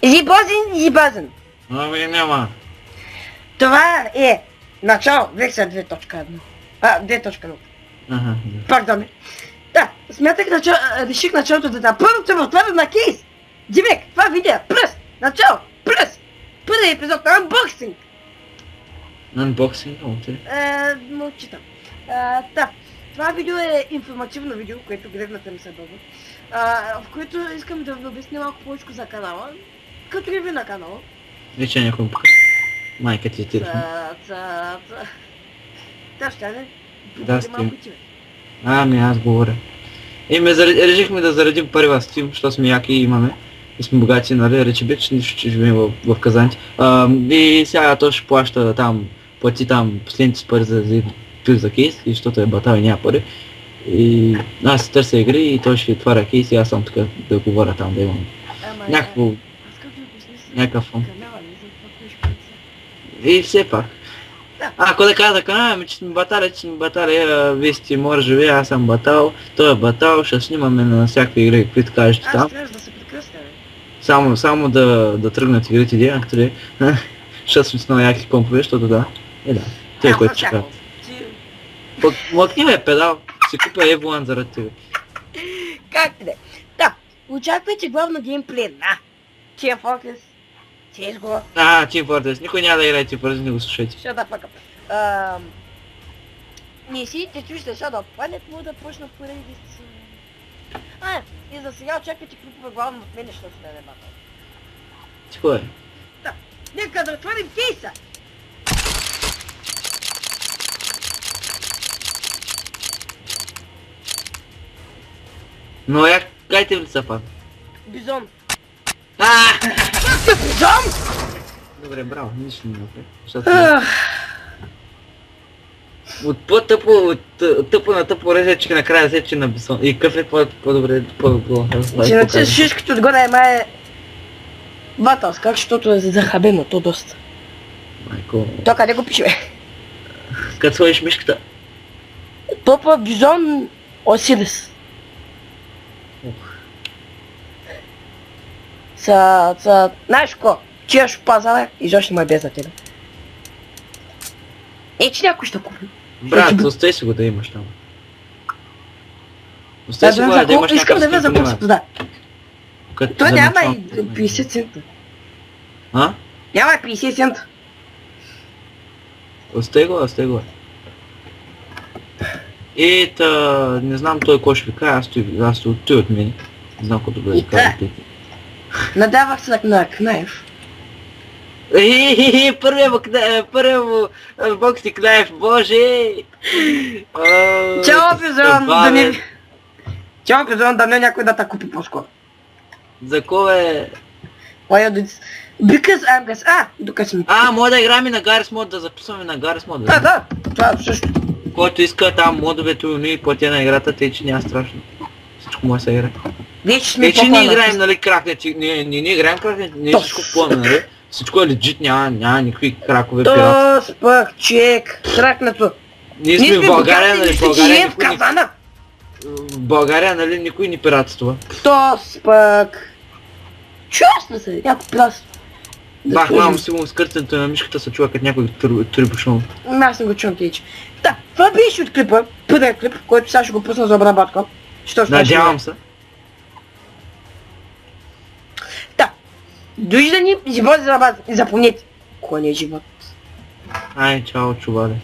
Зибазен. Ами няма. Това е начало, версия 2.1. 2.0. Ага. Пардон. Да, смятах реших началото да дам. Първото в това на кейс. Димек, това видео, плюс, начало, плюс. Първи епизод на анбоксинг. Unboxing, окей. Мълчи там. Да, това видео е информативно видео, което гледната ми се бъде. В което искам да ви обясня малко повече за канала. Като ревю на канала. Вече някой му покажа. Майка ти е телефон. Да, ще не. Да, Steam. Ами аз говоря. Решихме да заредим пари в Steam, защото сме яки и имаме. И сме богати, нали, рече бе, че нищо, че живеем в Казанти. И сега той ще плаща там, плати там последните пари за кейс, и защото е батал и няма пари. И аз си търся игри и той ще отваря кейс и аз съм така да говоря там, да имам някакъв фон. И все пак. Ако да каза канала, че сме батали, вие сте може би, аз съм батал, той е батал, ще снимаме на всякакви игри, каквито кажете там. Аз трябва да се прекръстя, бе. Само да тръгнат игрите директори, защото сме с много яки компове, защото да. Да, той което чака. Млъкни ме педал, си купа Evo1 заради тебе. Как да? Да, очаквайте главно геймплей на Team Fortress, CSGO. Team Fortress, никой няма да играе Team Fortress, не го слушайте. Shut the fuck up. Не си, те чуеш сега да паднат, мога да почна поредица. И за сега очаквайте клипове главно от мене, защото не батъл. Тихо е. Да, нека да отворим кейса. Но я кайте в лица пак. Бизон. Бизон? Добре, браво, нищо не направи. От по-тъпо на тъпо реже, че накрая взе, че на бизон. И какъв е по-добре, по-добро. Че на шишката отгоре е май батълс, как, защото е захабено, то доста. Майко. То къде го пише, бе? Като сложиш мишката. Топа бизон Осирис. Знаеш ко? Чияш в пазара и защо ме без за тебе. Че някой ще купи. Брат, остай си го да имаш там. Остай си го да имаш някакъв. Искам да ви за колко да. Той няма и 50 цента. Няма и 50 цента. Остай го. И не знам той кой ще ви кажа, аз той от мен. Не знам колко добре да кажа. Надавах се на Кнаев. Първо бокси Кнаев, боже! Чао, Пизон, да не някой да те купи по-скоро. За кое? Because I'm guess. Докато ми... Може да играем и на Garry's Mod, да записваме на Garry's Mod. Да, това също. Който иска там модовете и платя на играта, тъй че няма страшно. Всичко може да се играе. Вече не играем, нали, кракнете, не играем кракнете, не всичко плъна, нали? Всичко е легит, няма никакви кракове пират. Пък, чек, кракнато. Ние сме в България, нали, в България, нали, никой не пиратства. Пък. Честно се, някой пиратство. Бах, мамо, сигурно с къртенето на мишката се чува като някой турбошон. Аз не го чувам тече. Да, това беше от клипа, първият клип, който сега ще го пусна за обработка. Надявам се. Да. Довиждани, живот за вас и запомнете. Кой не е живот? Чао, чувале.